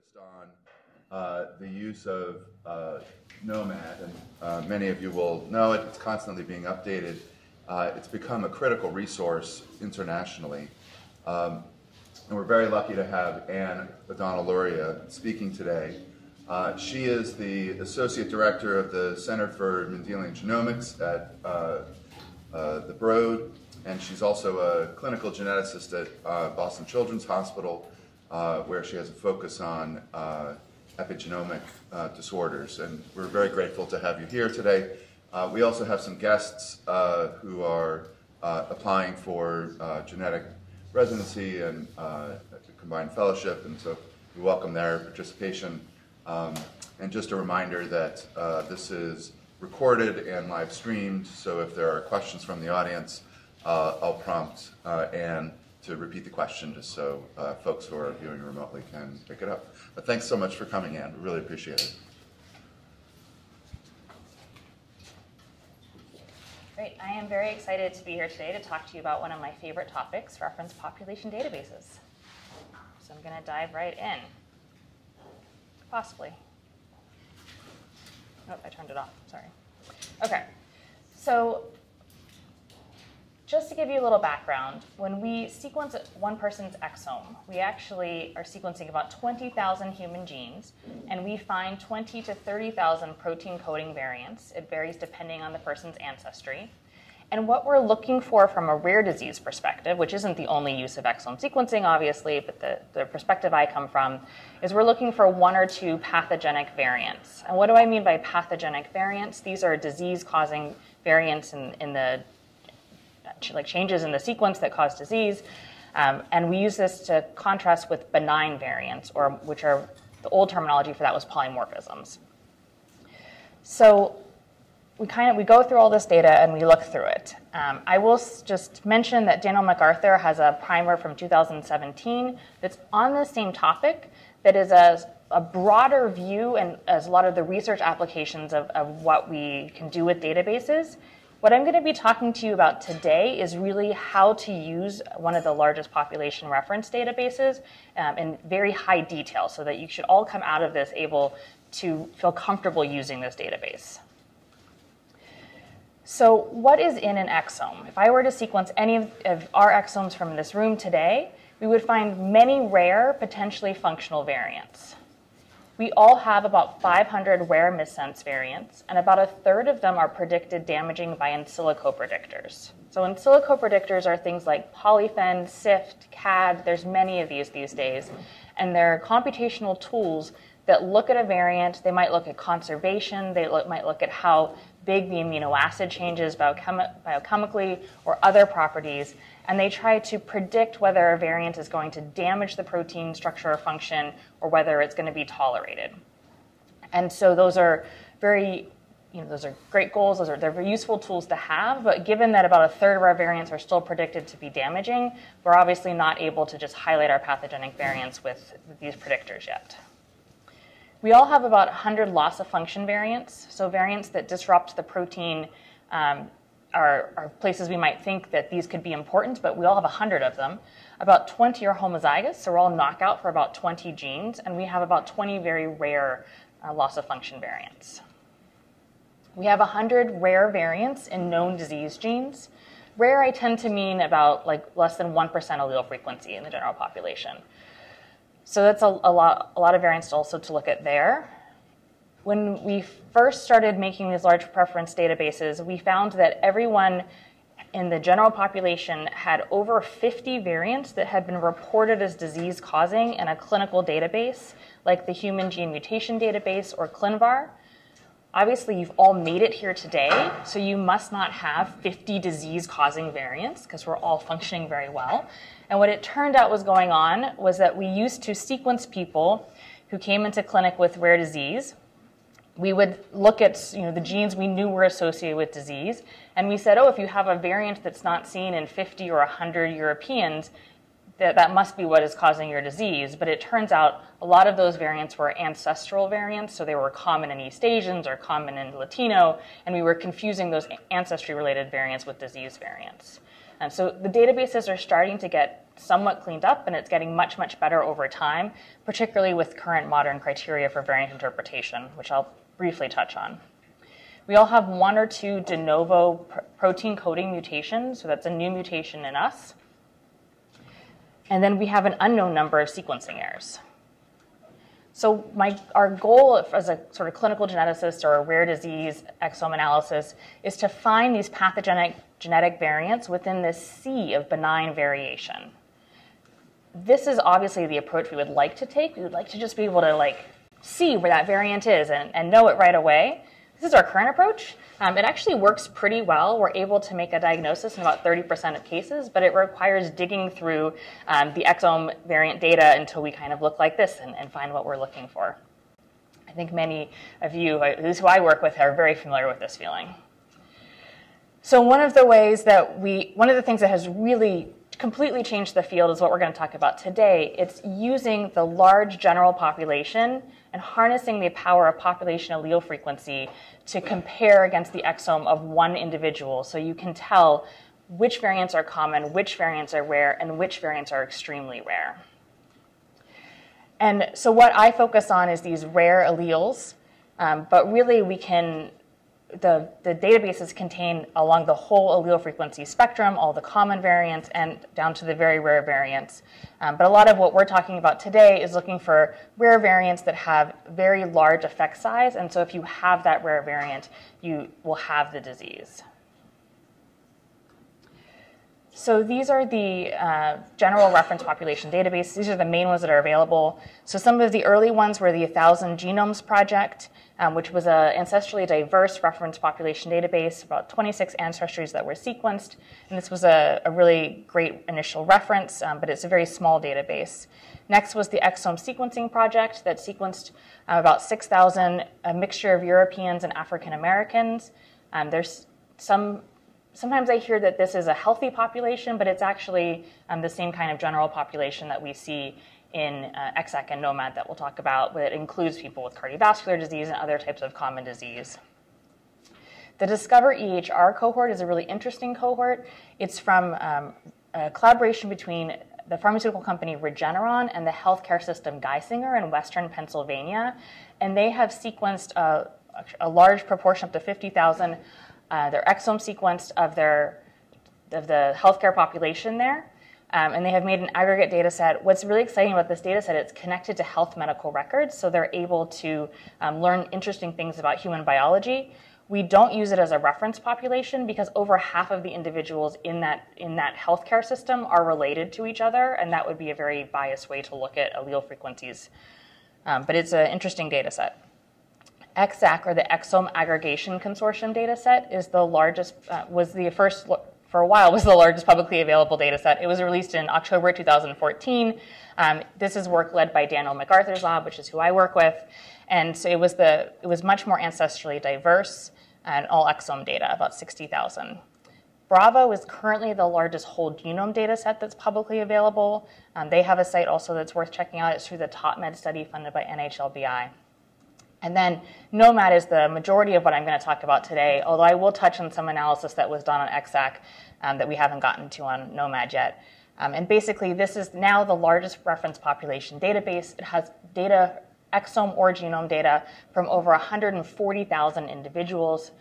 focused on the use of gnomAD, and many of you will know it. It's constantly being updated. It's become a critical resource internationally. And we're very lucky to have Anne O'Donnell-Luria speaking today. She is the Associate Director of the Center for Mendelian Genomics at the Broad, and she's also a clinical geneticist at Boston Children's Hospital, where she has a focus on epigenomic disorders. And we're very grateful to have you here today. We also have some guests who are applying for genetic residency and combined fellowship, and so we welcome their participation. And just a reminder that this is recorded and live streamed, so if there are questions from the audience, I'll prompt Anne to repeat the question just so folks who are viewing remotely can pick it up. But thanks so much for coming, Anne. We really appreciate it. Great. I am very excited to be here today to talk to you about one of my favorite topics, reference population databases. So I'm going to dive right in. Possibly. Nope, I turned it off. Sorry. Okay. So just to give you a little background, when we sequence one person's exome, we actually are sequencing about 20,000 human genes, and we find 20 to 30,000 protein coding variants. It varies depending on the person's ancestry. And what we're looking for from a rare disease perspective, which isn't the only use of exome sequencing, obviously, but the perspective I come from, is we're looking for one or two pathogenic variants. And what do I mean by pathogenic variants? These are disease-causing variants in the like changes in the sequence that cause disease, and we use this to contrast with benign variants, or which are the old terminology for that was polymorphisms. So we go through all this data and we look through it. I will just mention that Daniel MacArthur has a primer from 2017 that's on the same topic, that is a broader view and as a lot of the research applications of what we can do with databases. What I'm going to be talking to you about today is really how to use one of the largest population reference databases in very high detail, so that you should all come out of this able to feel comfortable using this database. So what is in an exome? If I were to sequence any of our exomes from this room today, we would find many rare, potentially functional variants. We all have about 500 rare missense variants, and about a third of them are predicted damaging by in silico predictors. So in silico predictors are things like polyphen, SIFT, CAD. There's many of these days, and they're computational tools that look at a variant. They might look at conservation. They might look at how big the amino acid changes biochemically or other properties, and they try to predict whether a variant is going to damage the protein structure or function, or whether it's going to be tolerated. And so those are those are great goals. They're very useful tools to have, but given that about a third of our variants are still predicted to be damaging, we're obviously not able to just highlight our pathogenic variants with these predictors yet. We all have about 100 loss of function variants, so variants that disrupt the protein are places we might think that these could be important, but we all have 100 of them. About 20 are homozygous, so we're all knockout for about 20 genes, and we have about 20 very rare loss of function variants. We have 100 rare variants in known disease genes. Rare, I tend to mean about less than 1% allele frequency in the general population. So that's a lot of variants also to look at there. When we first started making these large preference databases, we found that everyone in the general population had over 50 variants that had been reported as disease-causing in a clinical database, like the Human Gene Mutation Database or ClinVar. Obviously, you've all made it here today, so you must not have 50 disease-causing variants, because we're all functioning very well. And what it turned out was going on was that we used to sequence people who came into clinic with rare disease. We would look at the genes we knew were associated with disease, and we said, oh, if you have a variant that's not seen in 50 or 100 Europeans, that must be what is causing your disease. But it turns out a lot of those variants were ancestral variants, so they were common in East Asians or common in Latino, and we were confusing those ancestry-related variants with disease variants. So the databases are starting to get somewhat cleaned up, and it's getting much, much better over time, particularly with current modern criteria for variant interpretation, which I'll briefly touch on. We all have 1 or 2 de novo protein coding mutations, so that's a new mutation in us. And then we have an unknown number of sequencing errors. So our goal as a sort of clinical geneticist or a rare disease exome analysis is to find these pathogenic genetic variants within this sea of benign variation. This is obviously the approach we would like to take. We would like to just be able to see where that variant is and know it right away. This is our current approach. It actually works pretty well. We're able to make a diagnosis in about 30% of cases, but it requires digging through the exome variant data until we kind of look like this and find what we're looking for. I think many of you, at least who I work with, are very familiar with this feeling. So one of the things that has really completely changed the field is what we're going to talk about today. It's using the large general population and harnessing the power of population allele frequency to compare against the exome of one individual, so you can tell which variants are common, which variants are rare, and which variants are extremely rare. And so what I focus on is these rare alleles, but really the databases contain along the whole allele frequency spectrum, all the common variants, and down to the very rare variants. But a lot of what we're talking about today is looking for rare variants that have very large effect size, and so if you have that rare variant, you will have the disease. So these are the general reference population database. These are the main ones that are available. So some of the early ones were the 1,000 Genomes Project, which was an ancestrally diverse reference population database, about 26 ancestries that were sequenced. And this was a really great initial reference, but it's a very small database. Next was the Exome Sequencing Project that sequenced about 6,000, a mixture of Europeans and African Americans. Sometimes I hear that this is a healthy population, but it's actually the same kind of general population that we see in EXAC and gnomAD that we'll talk about, but it includes people with cardiovascular disease and other types of common disease. The Discover EHR cohort is a really interesting cohort. It's from a collaboration between the pharmaceutical company Regeneron and the healthcare system Geisinger in Western Pennsylvania, and they have sequenced a large proportion, up to 50,000, their exome sequenced of the healthcare population there, and they have made an aggregate data set. What's really exciting about this data set, it's connected to health medical records, so they're able to learn interesting things about human biology. We don't use it as a reference population because over half of the individuals in that healthcare system are related to each other, and that would be a very biased way to look at allele frequencies. But it's an interesting data set. EXAC, or the Exome Aggregation Consortium data set, is the largest, was the first, for a while, was the largest publicly available data set. It was released in October 2014. This is work led by Daniel MacArthur's lab, which is who I work with. And so it was much more ancestrally diverse and all exome data, about 60,000. Bravo is currently the largest whole genome data set that's publicly available. They have a site also that's worth checking out. It's through the TopMed study funded by NHLBI. And then gnomAD is the majority of what I'm going to talk about today, although I will touch on some analysis that was done on EXAC that we haven't gotten to on gnomAD yet. And basically, this is now the largest reference population database. It has data, exome or genome data, from over 140,000 individuals.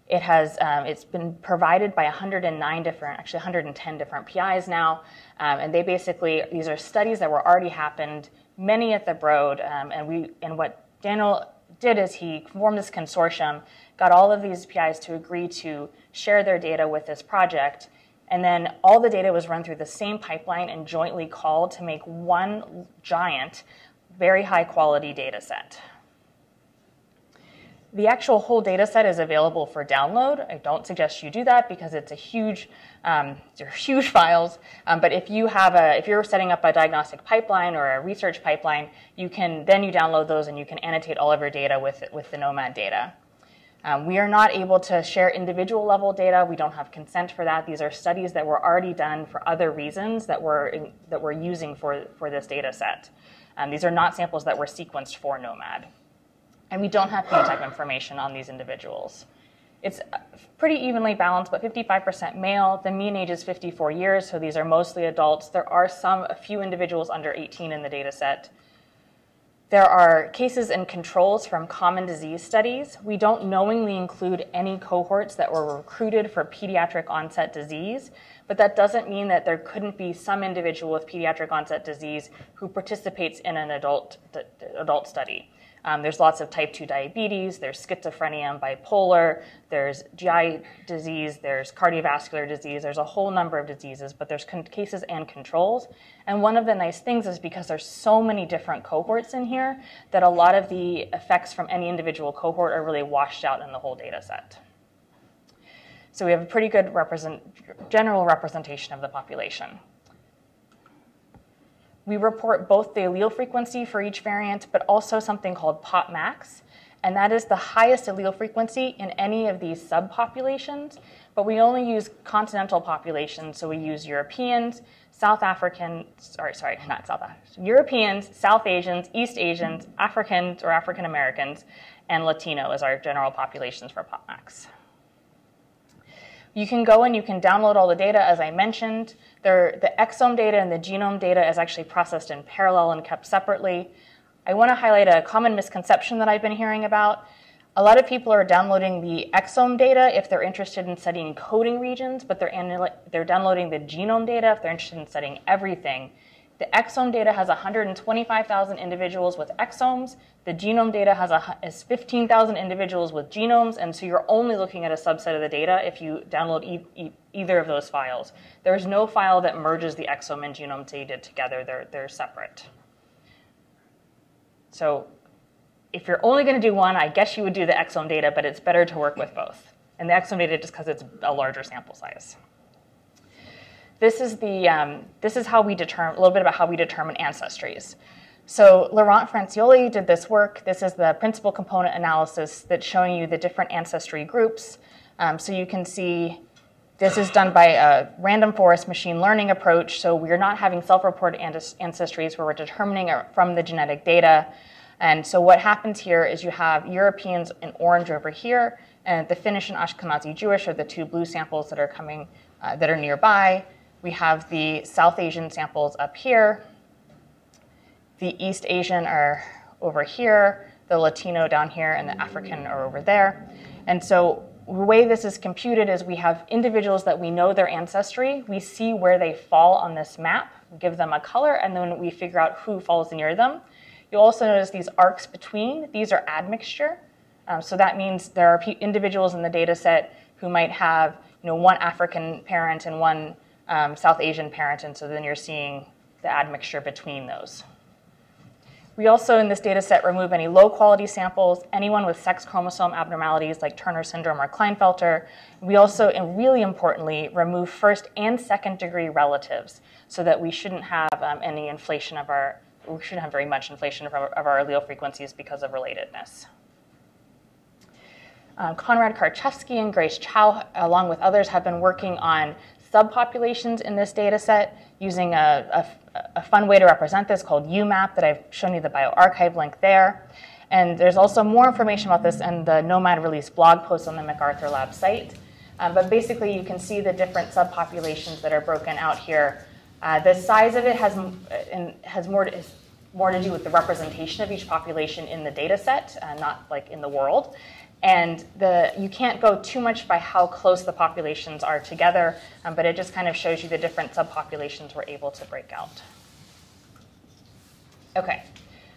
It's been provided by 110 different PIs now. And these are studies that were already happened, many at the Broad. And what Daniel did is he formed this consortium, got all of these PIs to agree to share their data with this project, and then all the data was run through the same pipeline and jointly called to make one giant, very high quality data set. The actual whole data set is available for download. I don't suggest you do that because it's they're huge files. But if you're setting up a diagnostic pipeline or a research pipeline, you download those and you can annotate all of your data with the gnomAD data. We are not able to share individual level data. We don't have consent for that. These are studies that were already done for other reasons that we're using for this data set. These are not samples that were sequenced for gnomAD. And we don't have phenotype information on these individuals. It's pretty evenly balanced, but 55% male. The mean age is 54 years, so these are mostly adults. There are a few individuals under 18 in the data set. There are cases and controls from common disease studies. We don't knowingly include any cohorts that were recruited for pediatric onset disease, but that doesn't mean that there couldn't be some individual with pediatric onset disease who participates in an adult study. There's lots of type 2 diabetes, there's schizophrenia and bipolar, there's GI disease, there's cardiovascular disease, there's a whole number of diseases, but there's cases and controls. And one of the nice things is because there's so many different cohorts in here that a lot of the effects from any individual cohort are really washed out in the whole data set. So we have a pretty good general representation of the population. We report both the allele frequency for each variant, but also something called pop max, and that is the highest allele frequency in any of these subpopulations, but we only use continental populations, so we use Europeans, Europeans, South Asians, East Asians, Africans or African Americans, and Latino as our general populations for pop max. You can go and you can download all the data, as I mentioned. The exome data and the genome data is actually processed in parallel and kept separately. I want to highlight a common misconception that I've been hearing about. A lot of people are downloading the exome data if they're interested in studying coding regions, but they're downloading the genome data if they're interested in studying everything. The exome data has 125,000 individuals with exomes. The genome data has 15,000 individuals with genomes, and so you're only looking at a subset of the data if you download either of those files. There's no file that merges the exome and genome data together. They're separate. So if you're only going to do one, I guess you would do the exome data, but it's better to work with both. And the exome data just because it's a larger sample size. This is how we determine, a little bit about how we determine ancestries. So Laurent Francioli did this work. This is the principal component analysis that's showing you the different ancestry groups. So you can see this is done by a random forest machine learning approach. So we're not having self-reported ancestries where we're determining it from the genetic data. And so what happens here is you have Europeans in orange over here, and the Finnish and Ashkenazi Jewish are the two blue samples that are coming, that are nearby. We have the South Asian samples up here. The East Asian are over here, the Latino down here, and the African are over there. And so the way this is computed is we have individuals that we know their ancestry. We see where they fall on this map, give them a color, and then we figure out who falls near them. You'll also notice these arcs between. These are admixture. So that means there are individuals in the data set who might have one African parent and one South Asian parent, and so then you're seeing the admixture between those. We also, in this data set, remove any low-quality samples, anyone with sex chromosome abnormalities like Turner syndrome or Klinefelter. We also, and really importantly, remove first and second-degree relatives so that we shouldn't have any inflation of we shouldn't have very much inflation of our allele frequencies because of relatedness. Konrad Karczewski and Grace Chow, along with others, have been working on subpopulations in this data set using a fun way to represent this called UMAP that I've shown you the bioRxiv link there. And there's also more information about this in the gnomAD release blog post on the MacArthur Lab site. But basically, you can see the different subpopulations that are broken out here. The size of it has more to do with the representation of each population in the data set, not like in the world. And you can't go too much by how close the populations are together, but it just kind of shows you the different subpopulations we're able to break out. Okay,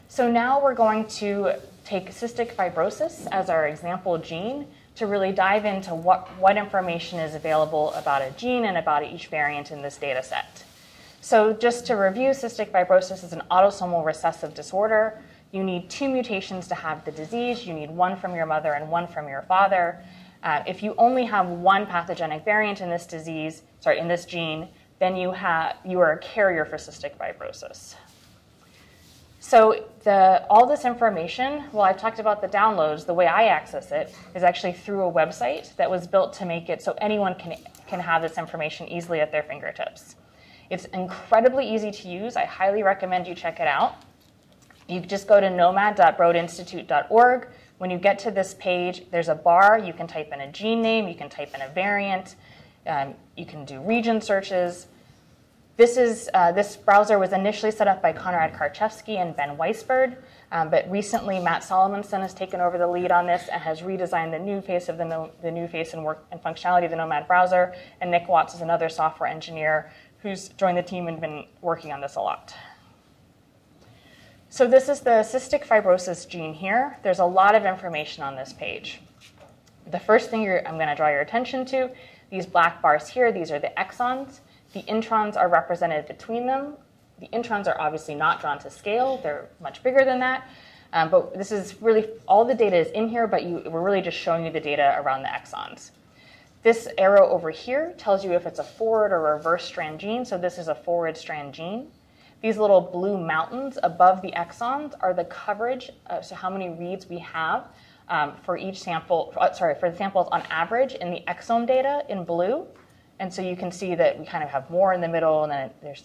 so now we're going to take cystic fibrosis as our example gene to really dive into what information is available about a gene and about each variant in this data set. So just to review, cystic fibrosis is an autosomal recessive disorder. You need 2 mutations to have the disease. You need 1 from your mother and 1 from your father. If you only have 1 pathogenic variant in this in this gene, then you are a carrier for cystic fibrosis. So all this information, well, I've talked about the downloads. The way I access it is actually through a website that was built to make it so anyone can have this information easily at their fingertips. It's incredibly easy to use. I highly recommend you check it out. You just go to gnomad.broadinstitute.org. When you get to this page, there's a bar. You can type in a gene name. You can type in a variant. You can do region searches. This browser was initially set up by Konrad Karczewski and Ben Weisberg, but recently Matt Solomonson has taken over the lead on this and has redesigned the new face of the new face and work and functionality of the gnomAD browser. And Nick Watts is another software engineer who's joined the team and been working on this a lot. So this is the cystic fibrosis gene here. There's a lot of information on this page. The first thing I'm going to draw your attention to, these black bars here, these are the exons. The introns are represented between them. The introns are obviously not drawn to scale. They're much bigger than that. But this is really, all the data is in here, but we're really just showing you the data around the exons. This arrow over here tells you if it's a forward or reverse strand gene. So this is a forward strand gene. These little blue mountains above the exons are the coverage, so how many reads we have for each sample, for the samples on average in the exome data in blue. And so you can see that we kind of have more in the middle, and then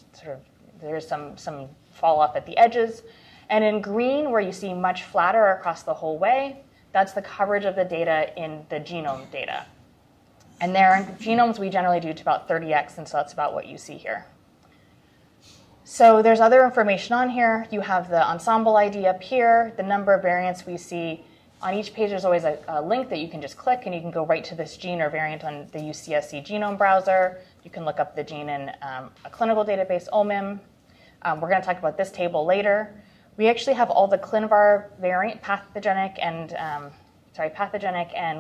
there's some fall off at the edges. And in green, where you see much flatter across the whole way, that's the coverage of the data in the genome data. And there in genomes, we generally do to about 30x, and so that's about what you see here. So there's other information on here. You have the ensemble ID up here, the number of variants we see. On each page, there's always a link that you can just click, and you can go right to this gene or variant on the UCSC genome browser. You can look up the gene in a clinical database, OMIM. We're going to talk about this table later. We actually have all the ClinVar variant, pathogenic and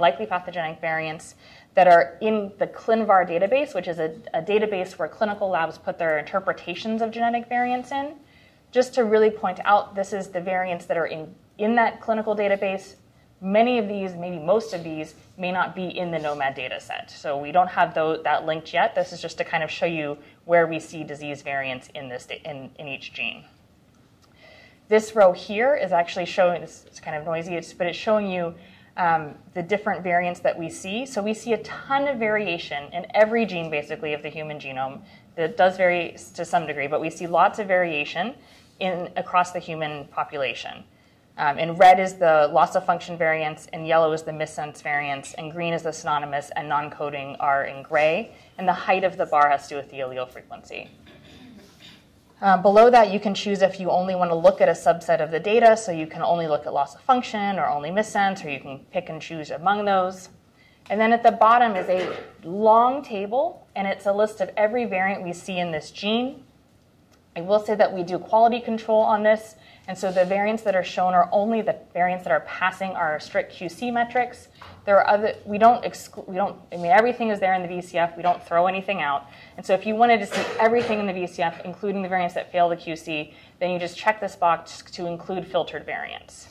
likely pathogenic variants that are in the ClinVar database, which is a database where clinical labs put their interpretations of genetic variants in. Just to really point out, this is the variants that are in that clinical database. Many of these, maybe most of these, may not be in the gnomAD data set. So we don't have that linked yet. This is just to kind of show you where we see disease variants in each gene. This row here is actually showing, it's kind of noisy, but it's showing you the different variants that we see. So we see a ton of variation in every gene, basically, of the human genome. That does vary to some degree, but we see lots of variation across the human population. In red is the loss of function variants, in yellow is the missense variants, and green is the synonymous and non-coding are in gray. And the height of the bar has to do with the allele frequency. Below that, you can choose if you only want to look at a subset of the data, so you can only look at loss of function or only missense, or you can pick and choose among those. And then at the bottom is a long table, and it's a list of every variant we see in this gene. I will say that we do quality control on this, and so the variants that are shown are only the variants that are passing our strict QC metrics. There are other, everything is there in the VCF. We don't throw anything out. And so if you wanted to see everything in the VCF, including the variants that fail the QC, then you just check this box to include filtered variants.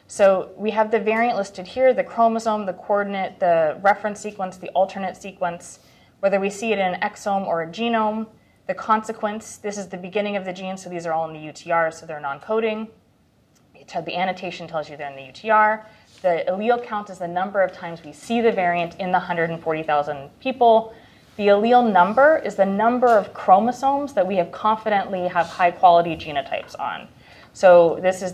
So we have the variant listed here, the chromosome, the coordinate, the reference sequence, the alternate sequence, whether we see it in an exome or a genome. The consequence, this is the beginning of the gene, so these are all in the UTR, so they're non-coding. The annotation tells you they're in the UTR. The allele count is the number of times we see the variant in the 140,000 people. The allele number is the number of chromosomes that we have confidently have high-quality genotypes on. So this is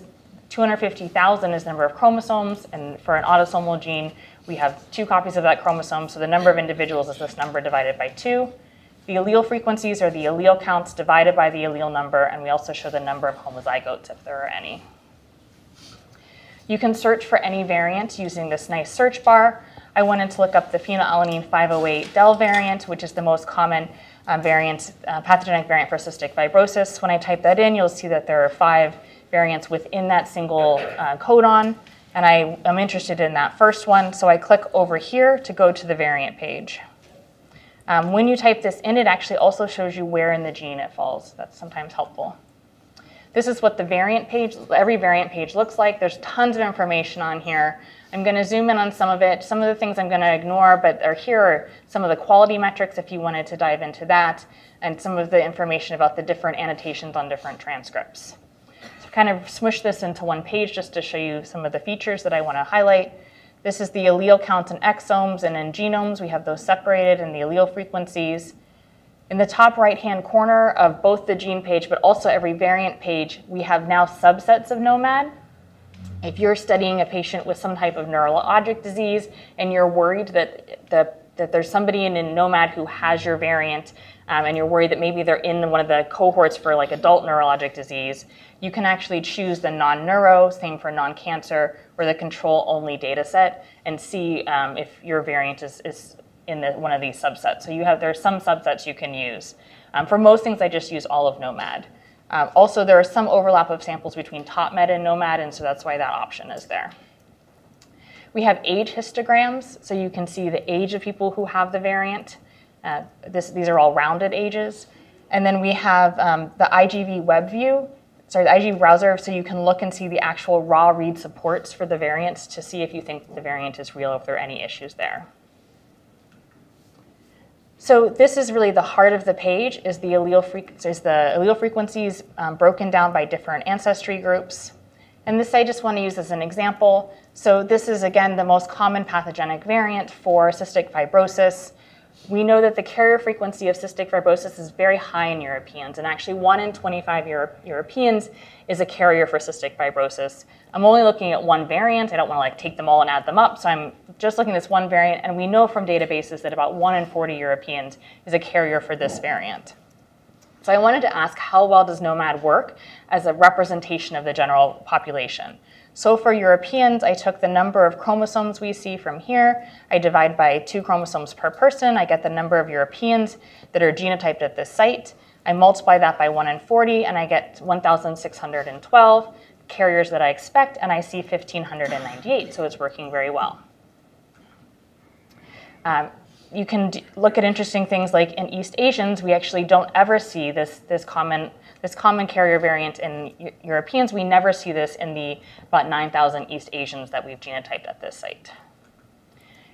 250,000 is the number of chromosomes, and for an autosomal gene, we have 2 copies of that chromosome, so the number of individuals is this number divided by 2. The allele frequencies are the allele counts divided by the allele number, and we also show the number of homozygotes if there are any. You can search for any variant using this nice search bar. I wanted to look up the phenylalanine 508 del variant, which is the most common pathogenic variant for cystic fibrosis. When I type that in, you'll see that there are 5 variants within that single codon, and I am interested in that first one, so I click over here to go to the variant page. When you type this in, it actually also shows you where in the gene it falls. That's sometimes helpful. This is what the variant page, every variant page looks like. There's tons of information on here. I'm going to zoom in on some of it. Some of the things I'm going to ignore, but here are some of the quality metrics if you wanted to dive into that, and some of the information about the different annotations on different transcripts. So kind of smush this into one page just to show you some of the features that I want to highlight. This is the allele count in exomes, and in genomes, we have those separated in the allele frequencies. In the top right-hand corner of both the gene page, but also every variant page, we have now subsets of gnomAD. If you're studying a patient with some type of neurologic disease and you're worried that there's somebody in gnomAD who has your variant, and you're worried that maybe they're in one of the cohorts for like adult neurologic disease, you can actually choose the non-neuro, same for non-cancer, or the control-only data set and see if your variant is in one of these subsets. So there's some subsets you can use. For most things, I just use all of gnomAD. Also, there is some overlap of samples between TopMed and gnomAD, and so that's why that option is there. We have age histograms, so you can see the age of people who have the variant. These are all rounded ages. And then we have the IGV web view, the IGV browser, so you can look and see the actual raw read supports for the variants to see if you think the variant is real, if there are any issues there. So this is really the heart of the page, is the allele frequencies broken down by different ancestry groups. And this I just want to use as an example. So this is, again, the most common pathogenic variant for cystic fibrosis. We know that the carrier frequency of cystic fibrosis is very high in Europeans, and actually 1 in 25 Europeans is a carrier for cystic fibrosis. I'm only looking at one variant. I don't want to take them all and add them up, so I'm just looking at this one variant, and we know from databases that about 1 in 40 Europeans is a carrier for this variant. So I wanted to ask, how well does gnomAD work as a representation of the general population? So for Europeans, I took the number of chromosomes we see from here. I divide by 2 chromosomes per person. I get the number of Europeans that are genotyped at this site. I multiply that by 1 in 40, and I get 1,612 carriers that I expect, and I see 1,598, so it's working very well. You can look at interesting things like in East Asians, we actually don't ever see this common carrier variant in Europeans. We never see this in the about 9,000 East Asians that we've genotyped at this site.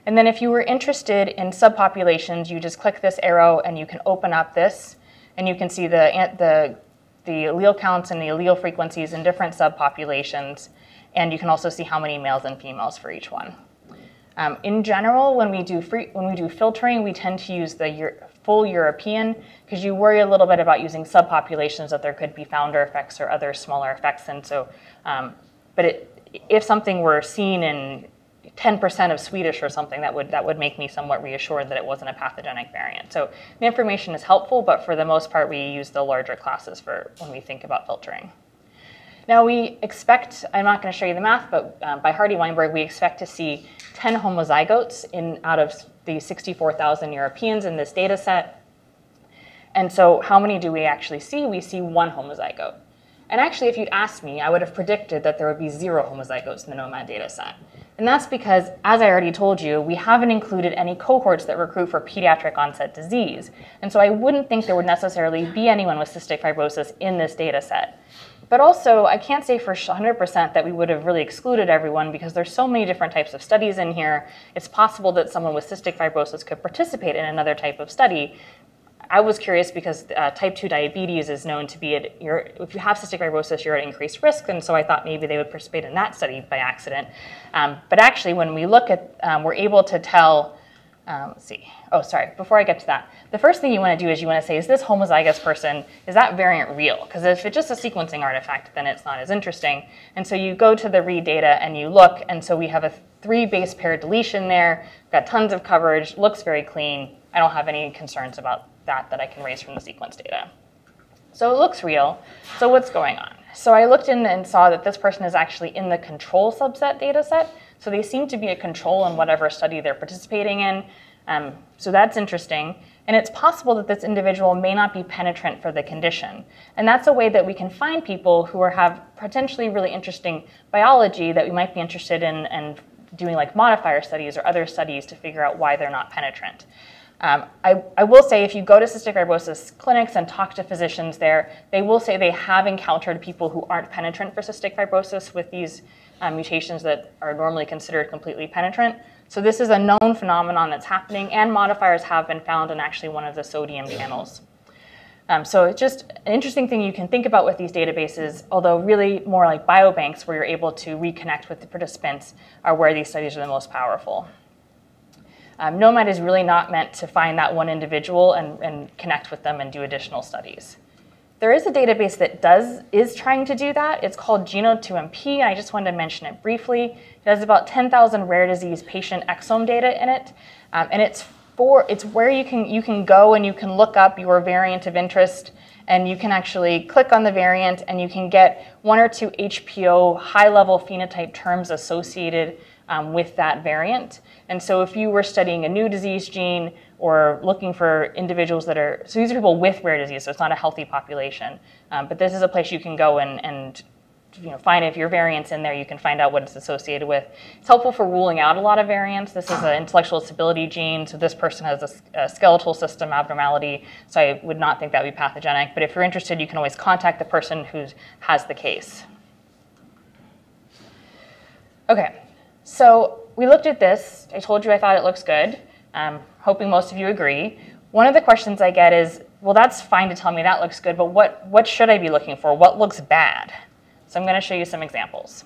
And then if you were interested in subpopulations, you just click this arrow and you can open up this, and you can see the allele counts and the allele frequencies in different subpopulations, and you can also see how many males and females for each one. In general, when we do filtering, we tend to use the full European, because you worry a little bit about using subpopulations that there could be founder effects or other smaller effects. And so, if something were seen in 10% of Swedish or something, that would make me somewhat reassured that it wasn't a pathogenic variant. So the information is helpful, but for the most part, we use the larger classes for when we think about filtering. Now we expect, I'm not going to show you the math, but by Hardy-Weinberg, we expect to see 10 homozygotes out of the 64,000 Europeans in this data set. And so how many do we actually see? We see 1 homozygote. And actually, if you'd asked me, I would have predicted that there would be 0 homozygotes in the gnomAD data set. And that's because, as I already told you, we haven't included any cohorts that recruit for pediatric onset disease. And so I wouldn't think there would necessarily be anyone with cystic fibrosis in this data set. But also, I can't say for 100% that we would have really excluded everyone, because there's so many different types of studies in here. It's possible that someone with cystic fibrosis could participate in another type of study. I was curious because type 2 diabetes is known to be, if you have cystic fibrosis, you're at increased risk, and so I thought maybe they would participate in that study by accident. But actually, when we look at, we're able to tell, let's see, oh, sorry, before I get to that, the first thing you want to do is you want to say, is this homozygous person, is that variant real? Because if it's just a sequencing artifact, then it's not as interesting. And so you go to the read data and you look, and so we have a 3 base pair deletion there, got tons of coverage, looks very clean. I don't have any concerns about that I can raise from the sequence data. So it looks real. So what's going on? So I looked in and saw that this person is actually in the control subset data set. So they seem to be a control in whatever study they're participating in. So that's interesting. And it's possible that this individual may not be penetrant for the condition. And that's a way that we can find people who have potentially really interesting biology that we might be interested in and doing like modifier studies or other studies to figure out why they're not penetrant. I will say, if you go to cystic fibrosis clinics and talk to physicians there, they will say they have encountered people who aren't penetrant for cystic fibrosis with these mutations that are normally considered completely penetrant. So this is a known phenomenon that's happening, and modifiers have been found in actually one of the sodium channels. So it's just an interesting thing you can think about with these databases, although really more like biobanks where you're able to reconnect with the participants are where these studies are the most powerful. gnomAD is really not meant to find that one individual and connect with them and do additional studies. There is a database that is trying to do that. It's called Geno2MP, and I just wanted to mention it briefly. It has about 10,000 rare disease patient exome data in it, and it's where you can go and you can look up your variant of interest, and you can actually click on the variant, and you can get 1 or 2 HPO high-level phenotype terms associated with that variant. And so if you were studying a new disease gene or looking for individuals that are, so these are people with rare disease, so it's not a healthy population, but this is a place you can go and find if your variant's in there, you can find out what it's associated with. It's helpful for ruling out a lot of variants. This is an intellectual disability gene, so this person has a skeletal system abnormality, so I would not think that would be pathogenic, but if you're interested, you can always contact the person who has the case. Okay. So we looked at this. I told you I thought it looks good. I'm hoping most of you agree. One of the questions I get is, well, that's fine to tell me that looks good, but what should I be looking for? What looks bad? So I'm going to show you some examples.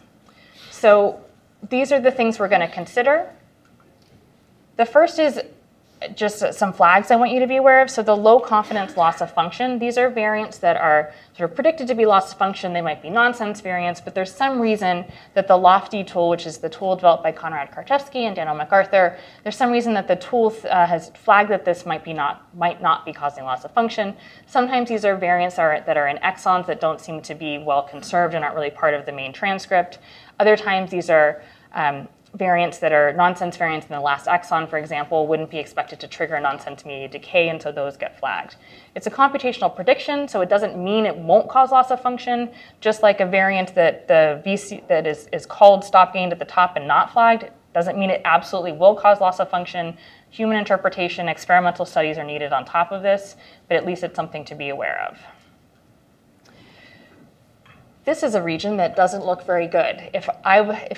So these are the things we're going to consider. The first is just some flags I want you to be aware of. So the low confidence loss of function, these are variants that are sort of predicted to be loss of function. They might be nonsense variants, but there's some reason that the LOFT tool, which is the tool developed by Konrad Karczewski and Daniel MacArthur, there's some reason that the tool has flagged that this might not be causing loss of function. Sometimes these are variants that are in exons that don't seem to be well conserved and aren't really part of the main transcript. Other times these are variants that are nonsense variants in the last exon, for example, wouldn't be expected to trigger non-centimeter decay, and so those get flagged. It's a computational prediction, so it doesn't mean it won't cause loss of function, just like a variant that the VC that is called stop gained at the top and not flagged, it doesn't mean it absolutely will cause loss of function. Human interpretation, experimental studies are needed on top of this, but at least it's something to be aware of. This is a region that doesn't look very good. If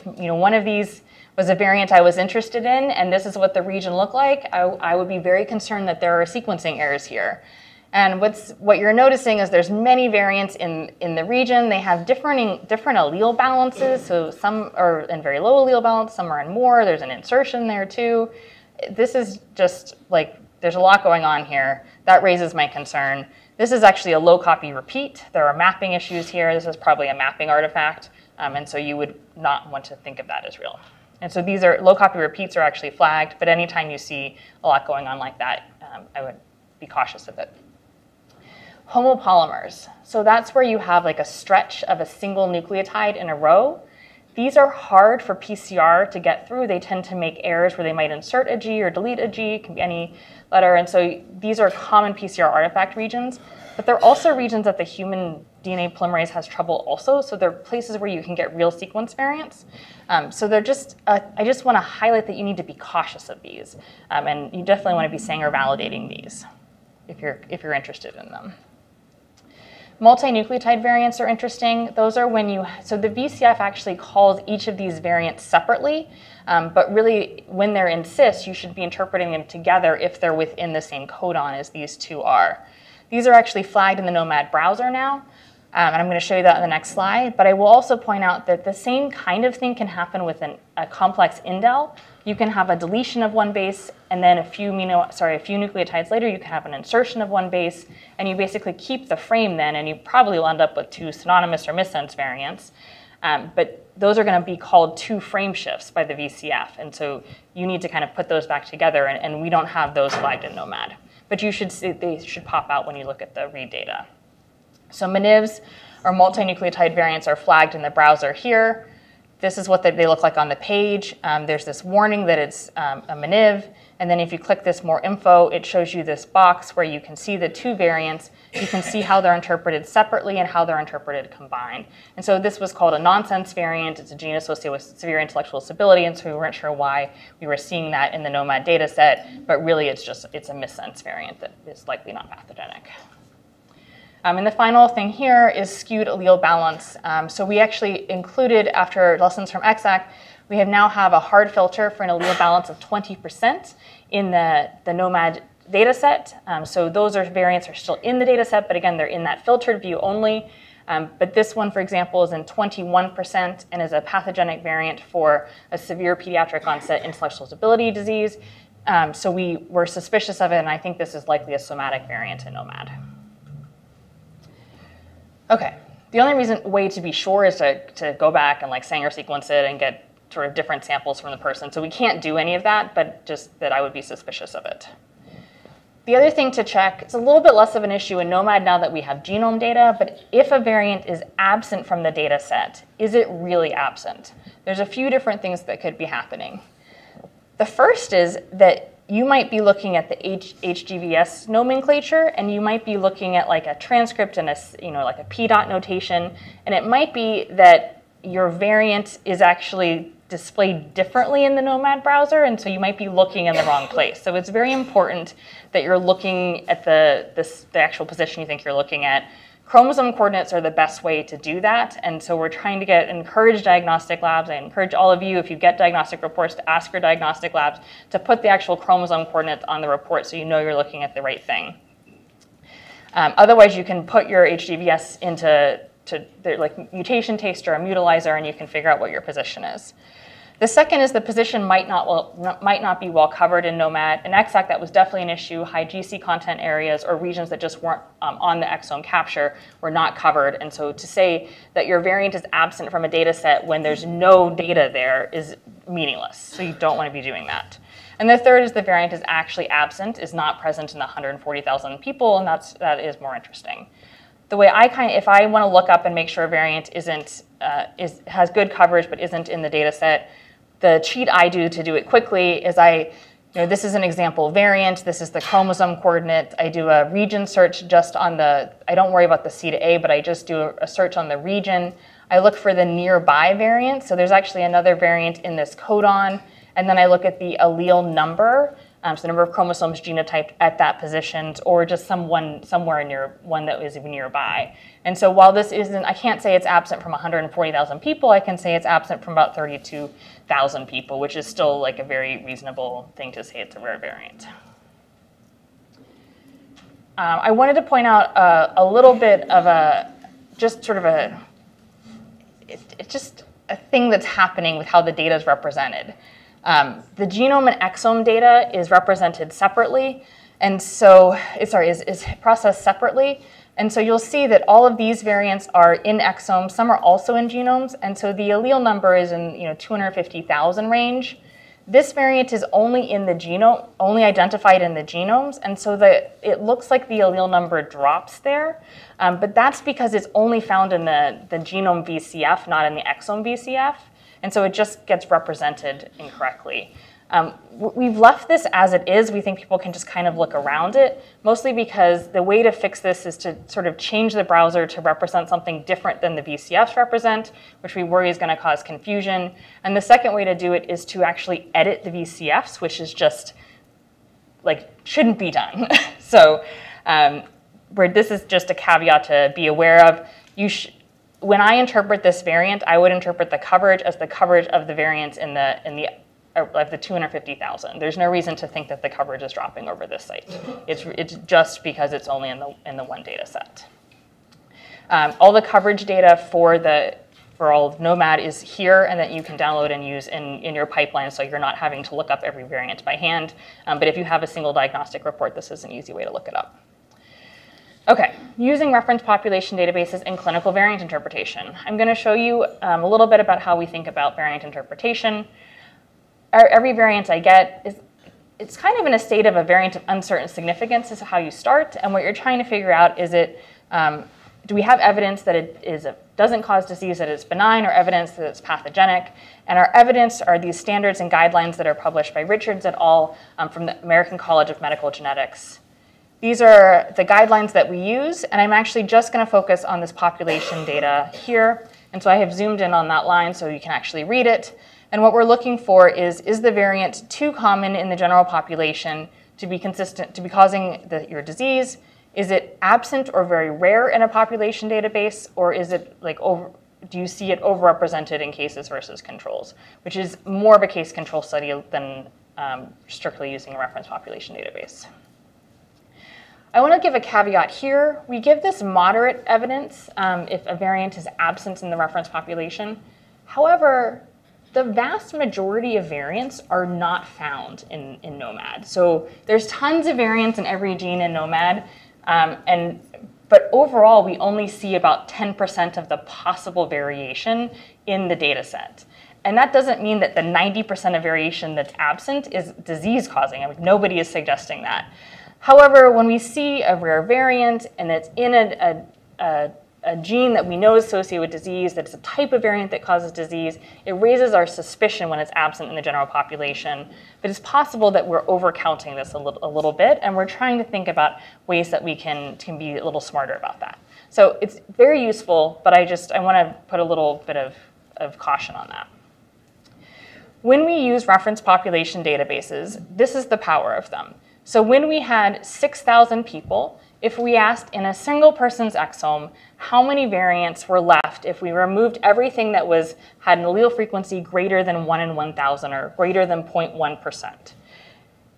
one of these was a variant I was interested in, and this is what the region looked like, I would be very concerned that there are sequencing errors here. And what you're noticing is there's many variants in the region. They have different allele balances, so some are in very low allele balance, some are in more, there's an insertion there too. This is just like, there's a lot going on here. That raises my concern. This is actually a low copy repeat. There are mapping issues here. This is probably a mapping artifact, and so you would not want to think of that as real. And so these are low copy repeats are actually flagged, but anytime you see a lot going on like that, I would be cautious of it. Homopolymers. So that's where you have like a stretch of a single nucleotide in a row. These are hard for PCR to get through. They tend to make errors where they might insert a G or delete a G. It can be any letter. And so these are common PCR artifact regions. But they're also regions that the human DNA polymerase has trouble also. So they're places where you can get real sequence variants. So they're just, I just want to highlight that you need to be cautious of these. And you definitely want to be saying or validating these if you're interested in them. Multinucleotide variants are interesting. Those are when so the VCF actually calls each of these variants separately, but really when they're in cis, you should be interpreting them together if they're within the same codon as these two are. These are actually flagged in the gnomAD browser now, and I'm going to show you that in the next slide, but I will also point out that the same kind of thing can happen with a complex indel. You can have a deletion of one base, and then a few nucleotides later, you can have an insertion of one base, and you basically keep the frame then, and you probably will end up with two synonymous or missense variants. But those are going to be called two frame shifts by the VCF, and so you need to kind of put those back together, and we don't have those flagged in gnomAD. But you should see, they should pop out when you look at the read data. So MNIVs, or multinucleotide variants, are flagged in the browser here. This is what they look like on the page. There's this warning that it's a MNIV, and then if you click this more info, it shows you this box where you can see the two variants. You can see how they're interpreted separately and how they're interpreted combined. And so this was called a nonsense variant. It's a gene associated with severe intellectual disability, and so we weren't sure why we were seeing that in the gnomAD data set, but really it's a missense variant that is likely not pathogenic. And the final thing here is skewed allele balance. So we actually included, after lessons from EXAC, we now have a hard filter for an allele balance of 20% in the gnomAD data set. So those variants are still in the data set, but again, they're in that filtered view only. But this one, for example, is in 21% and is a pathogenic variant for a severe pediatric onset intellectual disability disease. So we were suspicious of it, and I think this is likely a somatic variant in gnomAD. Okay. The only way to be sure is to go back and like Sanger sequence it and get sort of different samples from the person. So we can't do any of that, but just that I would be suspicious of it. The other thing to check, it's a little bit less of an issue in gnomAD now that we have genome data, but if a variant is absent from the data set, is it really absent? There's a few different things that could be happening. The first is that you might be looking at the HGVS nomenclature, and you might be looking at like a transcript and like a p-dot notation, and it might be that your variant is actually displayed differently in the gnomAD browser, and so you might be looking in the wrong place. So it's very important that you're looking at the actual position you think you're looking at. Chromosome coordinates are the best way to do that, and so we're trying to encourage diagnostic labs. I encourage all of you, if you get diagnostic reports, to ask your diagnostic labs to put the actual chromosome coordinates on the report so you know you're looking at the right thing. Otherwise, you can put your HGVS into like mutation taster or mutilizer, and you can figure out what your position is. The second is the position might not be well covered in gnomAD. In exact, that was definitely an issue. High GC content areas or regions that just weren't on the exome capture were not covered. And so to say that your variant is absent from a data set when there's no data there is meaningless. So you don't want to be doing that. And the third is the variant is actually absent, is not present in the 140,000 people, and that is more interesting. The way if I want to look up and make sure a variant has good coverage but isn't in the data set, the cheat I do to do it quickly is this is an example variant, this is the chromosome coordinate. I do a region search just on I don't worry about the C to A, but I just do a search on the region. I look for the nearby variant. So there's actually another variant in this codon. And then I look at the allele number, so the number of chromosomes genotyped at that position, or just somewhere near one that is nearby. And so while this isn't, I can't say it's absent from 140,000 people, I can say it's absent from about 32,000 people, which is still like a very reasonable thing to say it's a rare variant. I wanted to point out a little bit of just a thing that's happening with how the data is represented. The genome and exome data is represented separately, and so is processed separately. And so you'll see that all of these variants are in exomes. Some are also in genomes, and so the allele number is in 250,000 range. This variant is only in the genome, only identified in the genomes, and so it looks like the allele number drops there. But that's because it's only found in the genome VCF, not in the exome VCF. And so it just gets represented incorrectly. We've left this as it is. We think people can just kind of look around it, mostly because the way to fix this is to sort of change the browser to represent something different than the VCFs represent, which we worry is going to cause confusion. And the second way to do it is to actually edit the VCFs, which is just, shouldn't be done. So where this is just a caveat to be aware of. When I interpret this variant, I would interpret the coverage as the coverage of the variants of the 250,000. There's no reason to think that the coverage is dropping over this site. It's just because it's only in the one data set. All the coverage data for all of gnomAD is here, and that you can download and use in your pipeline, so you're not having to look up every variant by hand. But if you have a single diagnostic report, this is an easy way to look it up. Okay, using reference population databases in clinical variant interpretation. I'm going to show you a little bit about how we think about variant interpretation. Every variant I get it's kind of in a state of a variant of uncertain significance. This is how you start, and what you're trying to figure out is do we have evidence that it doesn't cause disease, that it's benign, or evidence that it's pathogenic? And our evidence are these standards and guidelines that are published by Richards et al. From the American College of Medical Genetics. These are the guidelines that we use, and I'm actually just going to focus on this population data here. And so I have zoomed in on that line so you can actually read it. And what we're looking for is the variant too common in the general population to be consistent, to be causing your disease? Is it absent or very rare in a population database, or is it do you see it overrepresented in cases versus controls, which is more of a case control study than strictly using a reference population database. I want to give a caveat here. We give this moderate evidence if a variant is absent in the reference population. However, the vast majority of variants are not found in gnomAD. So there's tons of variants in every gene in gnomAD, and But overall, we only see about 10% of the possible variation in the data set. And that doesn't mean that the 90% of variation that's absent is disease-causing. I mean, nobody is suggesting that. However, when we see a rare variant and it's in a gene that we know is associated with disease, that it's a type of variant that causes disease, it raises our suspicion when it's absent in the general population. But it's possible that we're overcounting this a little bit, and we're trying to think about ways that we can be a little smarter about that. So it's very useful, but I want to put a little bit of caution on that. When we use reference population databases, this is the power of them. So when we had 6,000 people, if we asked in a single person's exome how many variants were left if we removed everything that had an allele frequency greater than 1 in 1,000 or greater than 0.1%.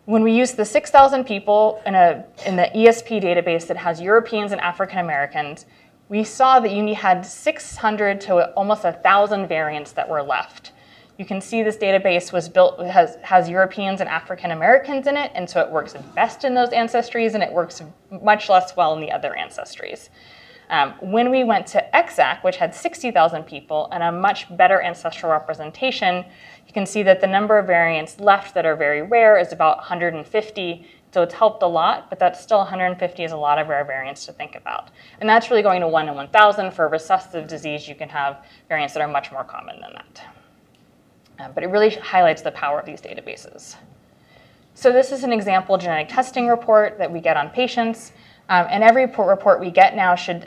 When we use the 6,000 people in the ESP database that has Europeans and African Americans, we saw that you had 600 to almost 1,000 variants that were left. You can see this database was built, has Europeans and African Americans in it, and so it works best in those ancestries, and it works much less well in the other ancestries. When we went to EXAC, which had 60,000 people and a much better ancestral representation, you can see that the number of variants left that are very rare is about 150. So it's helped a lot, but that's still 150 is a lot of rare variants to think about. And that's really going to 1 in 1,000. For recessive disease, you can have variants that are much more common than that. But it really highlights the power of these databases. So this is an example genetic testing report that we get on patients. And every report we get now should